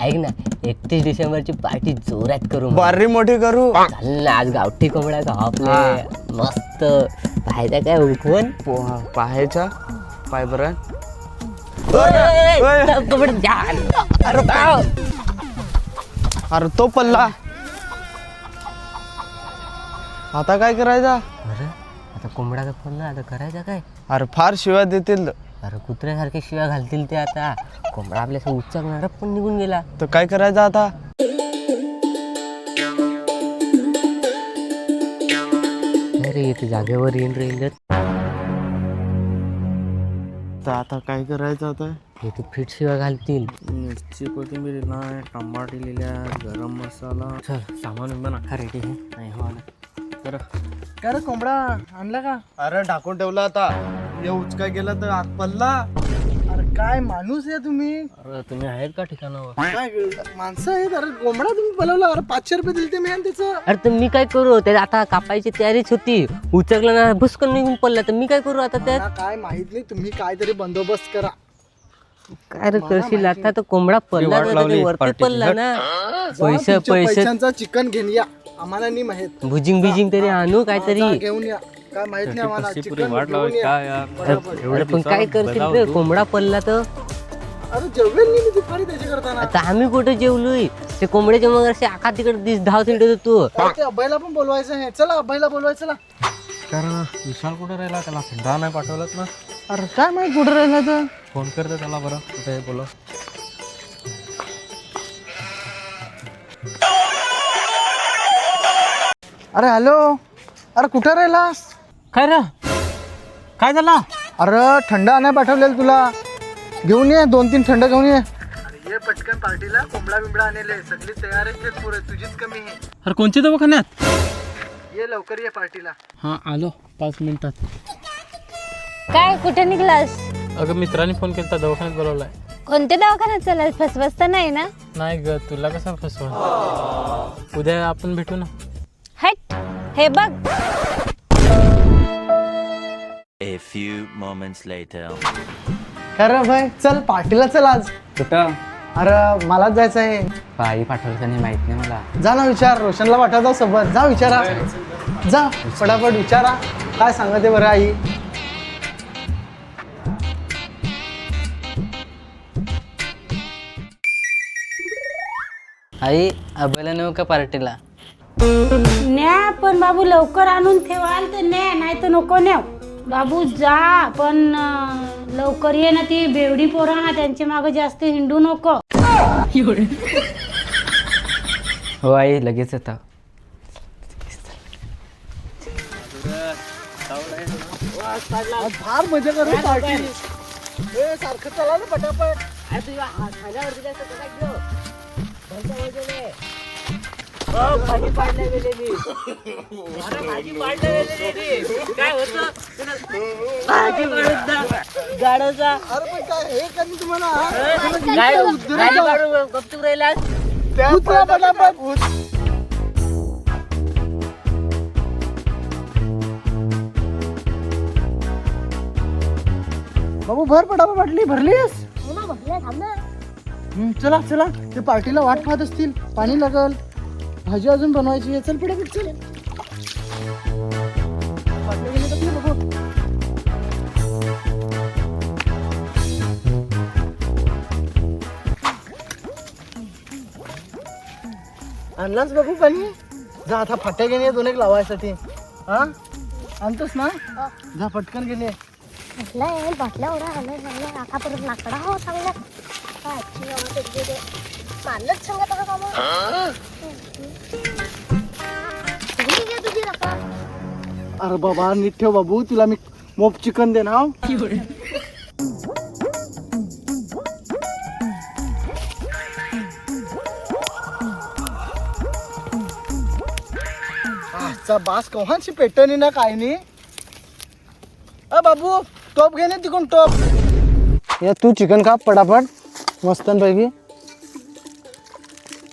ऐक ना 31 डिसेंबरची पार्टी जोरात करू. बारी मोठी करू. चाल ना, आज गावठी कोंबड्या खाऊ आपले मस्त. पाहायचा काय उठवून पाहायचा पाय बरं. अरे तो पल्ला आता काय करायचा. अरे आता कोंबडा तर पडला, आता करायचा काय. अरे फार शिवाय देतील. अरे कुत्र्यासारखे शिव्या घालतील ते. आता कोंबडा आपल्यासह उच्चाकणार पण निघून गेला तर काय करायचं आता. अरे येते जागेवर येऊन राहील. तर आता काय करायचं आता. हे तू फिट शिव्या घालतील. मिरची कोथिंबीर नाही, टमाटे लिहिल्या, गरम मसाला. चल सामान विमान अख्खा रेडी आहे. नाही हो आला तर काय रे कोंबडा आणला का. अरे ढाकून ठेवला आता. हे उचका गेला तर आग पडला. अरे काय माणूस आहे तुम्ही. अरे तुम्ही आहेत का ठिकाणावर. काय माणसं आहेत. अरे कोंबडा तुम्ही पलवला. अरे 500 रुपये दिले ते मी आणि त्याचं. अरे तर मी काय करू. ते आता कापायची तयारीच होती. उचकलं ना भुसकन निघून पडला तर मी काय करू आता त्यात. मला काय माहित नाही. तुम्ही काहीतरी बंदोबस्त करा. काय रे करशील आता. तर कोंबडा पडला ना, ते वरती पडला ना. पैशांचा चिकन घेऊन या. आम्हाला नाही माहित. भुजिंग बिजिंग तरी आणू काहीतरी. घेऊन या. काय माहित नाही आम्हाला. चिकन घेऊन या. अरे पण काय करशील रे. कोंबडा पडला तर. अरे जेवेल नाही मी दुपारी त्याच्या करताना. आता आम्ही कुठे जेवलोय. ते कोंबड्याच्या मग असे आखा तिकडे धाव तिकडे होतो. ते अब्बाईला पण बोलवायचं आहे. चला अब्बाईला बोलवायचं. चला. कारण विशाल कुठे राहिला, त्याला सुद्धा नाही पाठवलंच ना. अरे काय माहित कुठं राहिला तर. फोन करते त्याला बरं, कुठे बोला. अरे हॅलो. अरे कुठं राहिलास. काय रे, काय झाला. अरे थंड आणाय पाठवलेलं तुला. घेऊन ये 2-3 थंड घेऊन ये. ये पटकन पार्टीला कोंबडा बिंबडा आणले. सगळी तयार आहे. पुरे तुझीच कमी आहे. अरे कोणच्या दवाखान्यात. ये लवकर ये पार्टीला. हां आलो 5 मिनिटात. काय कुठे निघलास. अगं मित्राने फोन केला, दवाखान्यात बोलवलाय. कोणत्या दवाखान्यात चालास. फसवस्त नाही ना. नाही ग, तुला कसं फसवा. उद्या आपण भेटू ना. हट. हे बघ. A few moments later. खरं भाई चल पार्टीला चल आज. कुठं. अरे मलाच जायचं आहे. आई पाठवलं का नाही माहित नाही मला. जा ना विचार. रोशनला पाठवतो सोबत. जा विचारा. जा फटाफट विचारा. काय सांगते बरं आई. आई अभयला नेऊ का पार्टीला. न्या पण बाबू लवकर आणून ठेवाल तर न्या, नाही तर नको न्या. बाबू जा पण लवकर ये ना. ती बेवडी पोरं ना, त्यांच्या मागे जास्त हिंडू नको. हो आई लगेच येता. फार मजा करू पार्टी. सारखं चला ना पटापट. अरे पण काय हे कधी तुम्हाला पटापट. बाबू भर पटापट. बाटली भरलीस. चला चला. ते पार्टीला वाट पाहत असतील. पाणी लागल. भाजी अजून बनवायची आहे. चल पटापट चल. बाटल्या घेऊन येतात ना बाबू. आणलाच बाबू पाणी. जा आता फाट्या घेणे 2-1 लावायसाठी. हा आणतोस ना. जा पटकन गेले. बाटल्या एवढा आलं आता परत लाकडा हो चांगला. मानलंच सांगत का अरे बाबा नीट ठेव बाबू. तुला मी मोप चिकन देणार. आजचा बास कव्हाची पेटणी ना काय नाही. अ बाबू टोप घे ना तिकडून टोप. या तू चिकन काप पटापट मस्तपैकी.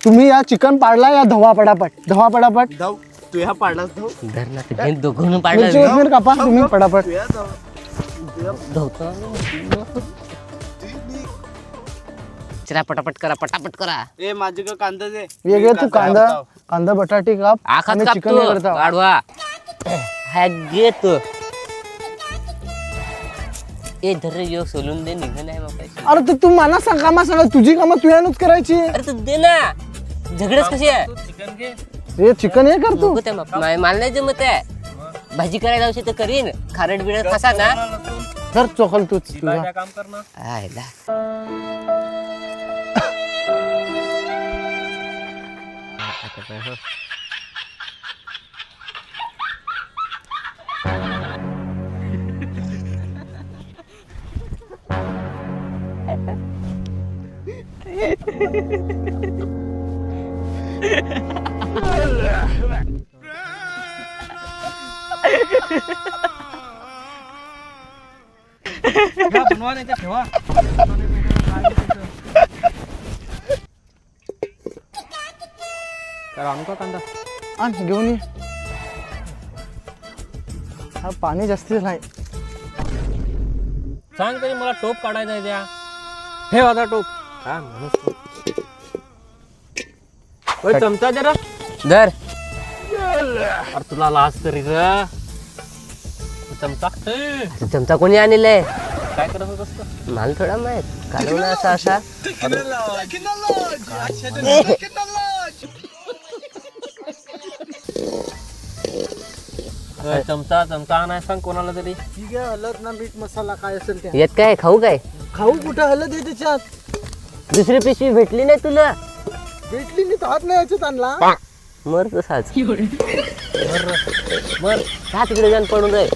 तुम्ही या चिकन पाडला या धवा पटापट. धवा पटापट. तू ह्या पाडलास दोघं पाडला. कापा तुम्ही पटापट. कचरा पटापट करा पटापट करा. ए माझे का कांदा दे. ये घे तू कांदा बटाटे काप आखात आणि चिकन कापतो करता. गाढवा. हा घे तू. ए धर यो सोलून दे निघ नाही मग पैसे. अरे तू मला सांग कामा सांग तुझी कामं तुझ्यानंच करायची. अरे तू दे ना. झगडच कशी आहे चिकन घे. हे चिकन हे कर तू. नको त्या मला नाही जमत आहे. भाजी करायला लावशी तर करीन. खारट बिरट खसा ना. तर चोखल तूच तुझा. काय काम करणार. आयला. बनवा नाही ठेवा. आणू का कांदा. आण घेऊन ये. हा पाणी जास्त नाही. सांग तरी मला टोप काढायचा आहे त्या. ठेव आता टोप. काय म्हणूस. चमचा जरा. धर. अरे तुला लाज तरी ग. चमचा. चमचा कोणी आणलाय. काय करत होतस. मला थोडा माहित कालवण असा असा. चमचा चमचा आणाय सांग कोणाला तरी. ठीक आहे हलद ना मीठ मसाला काय असेल ते. येत काय खाऊ काय. खाऊ कुठं हलद आहे त्याच्यात. दुसरी पिशवी भेटली नाही तुला. भेटली मी हात नाही याच्यात आणला. मर तसाच. मर का तिकडे जाऊन पडून रे.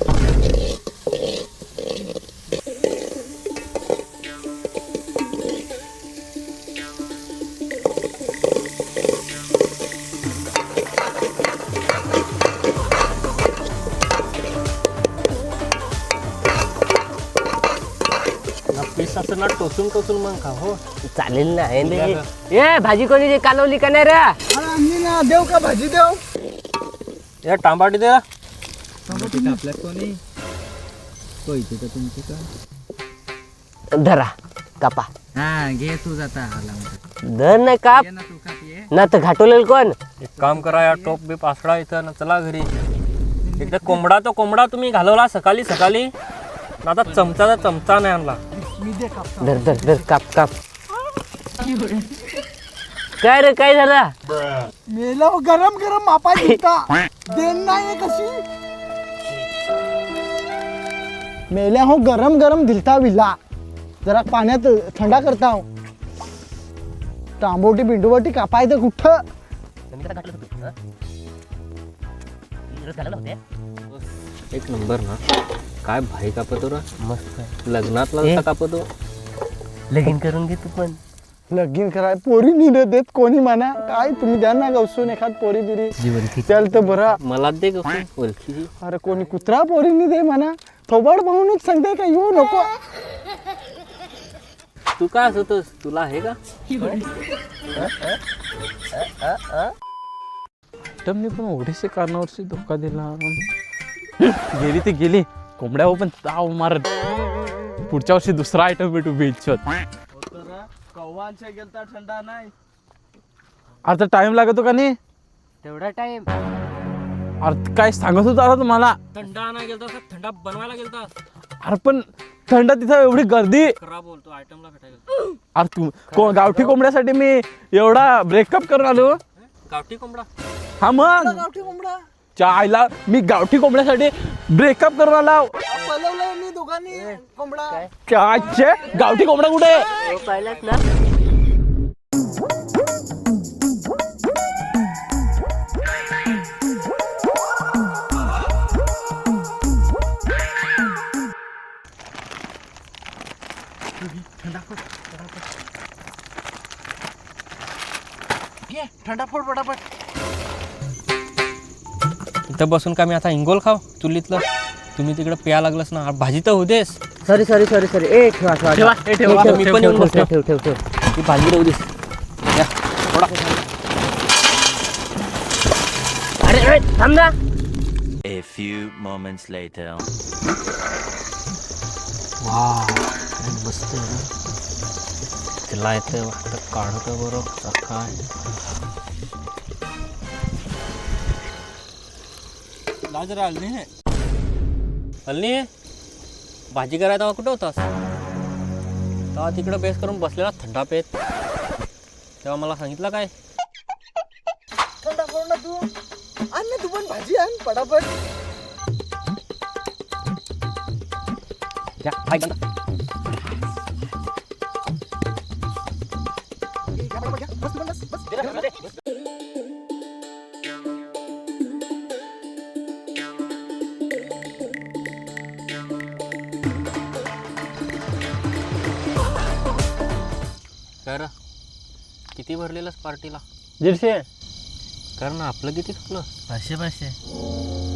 पीस असं ना टोचून टोचून मग खा. हो चालेल ना. ए भाजी कोणी जे कालवली का नाही रे. अरे आम्ही ना देव का भाजी देव. या टांबाटी दे. धरा कापा. घे तू जाता धर नाही काप ना तर घाटवलेल कोण. एक काम करा या टोप बी पासळा इथं ना चला घरी. एकदा कोंबडा तो कोंबडा तुम्ही घालवला सकाळी सकाळी. आता चमचा चमचा नाही आणला. धर धर धर काप काप. काय रे काय झालं. मेला गरम गरम मापा दिलता. देन नाही कशी. मेल्या हो गरम गरम दिलता विला. जरा पाण्यात थंडा करता हो. तांबोटी बिंडोबटी कापायचं कुठं. एक नंबर ना. काय भाई कापतो रा. मस्त लग्नातला कापतो. लगीन करून घे तू पण. लगीन कराय पोरी नाही देत कोणी म्हणा. काय तुम्ही द्या ना गवसून एखाद पोरी बिरी त्याला तर बरा. मला दे ग ओळखीची. अरे कोणी कुत्रा पोरी नाही दे म्हणा. थोबाड पाहूनच सांगते का येऊ नको. तू काय होतोस. तुला आहे का. मी पण ओढीचे कारणावरची धोका दिला. गेली ते गेली. कोंबड्यावर पण ताव मारत. पुढच्या वर्षी दुसरा आयटम भेटू बीचवर. कव्वांच्या गेलता थंडा नाही. आता टाइम लागतो का नाही. तेवढा टाइम. अरे काय सांगत होता आता तुम्हाला. थंडा नाही गेलता थंडा बनवायला गेलता. अरे पण थंड तिथं एवढी गर्दी. खराब बोलतो आयटमला भेटायला. अरे तू गावठी कोंबड्यासाठी मी एवढा ब्रेकअप करून आलो. गावठी कोंबडा. हा मग गावठी कोंबडा चायला मी गावठी कोंबड्यासाठी ब्रेकअप करून आला. पलवलंय मी दोघांनी कोंबडा. काय गावठी कोंबडा कुठे आहे? पाहिलाच ना. थंडा फोड पटापट. इथं बसून का मी आता इंगोल खाव चुलीतलं. तुम्ही तिकडे प्या लागलंस ना. भाजी तर होतेस. Sorry sorry sorry sorry. ए ठेवा ठेवा ठेवा, ए, ठेवा. ठेव, मी ठेव, पण ठेव, येऊन ठेव, बसतो. ठेव ठेव ठेव. ती भाजी राहू देस. या थोडा. अरे अरे थांब ना. A few moments later. कितीला येते वाटत काढतो बरोबर काय जरा हल्ली भाजी करायला तेव्हा कुठं होतास तेव्हा तिकडं बेस करून बसलेला थंडा पेत तेव्हा मला सांगितलं काय थंडा पड ना तू आण ना तू पण भाजी आण पटापट या, हाय गंदा. कर किती भरलेलंस पार्टीला 150 कर ना आपलं किती खपलं 500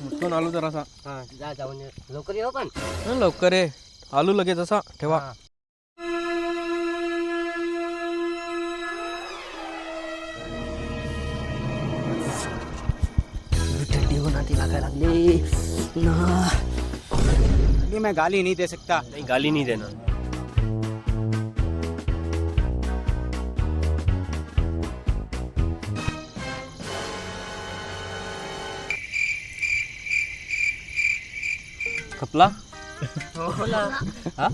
उठून आलो जरासा हा जा जाऊन ये. लवकर येऊ पण लवकर ये आलू लगेच असा ठेवा हा. थंडी होणार लागायला लागली ना मैं गाली नहीं दे सकता नाही गाली नाही देणार खपला हा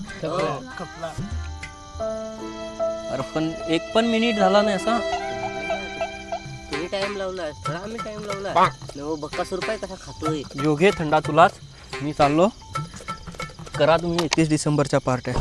अरे पण एक पण मिनिट झाला नाही असा तुम्ही टाइम लावला थोडा आम्ही टाइम लावला न बक्कास रुपये कसा खातोय योगे थंडा तुलाच मी चाललो करा तुम्ही 31 डिसेंबरच्या पार्ट्या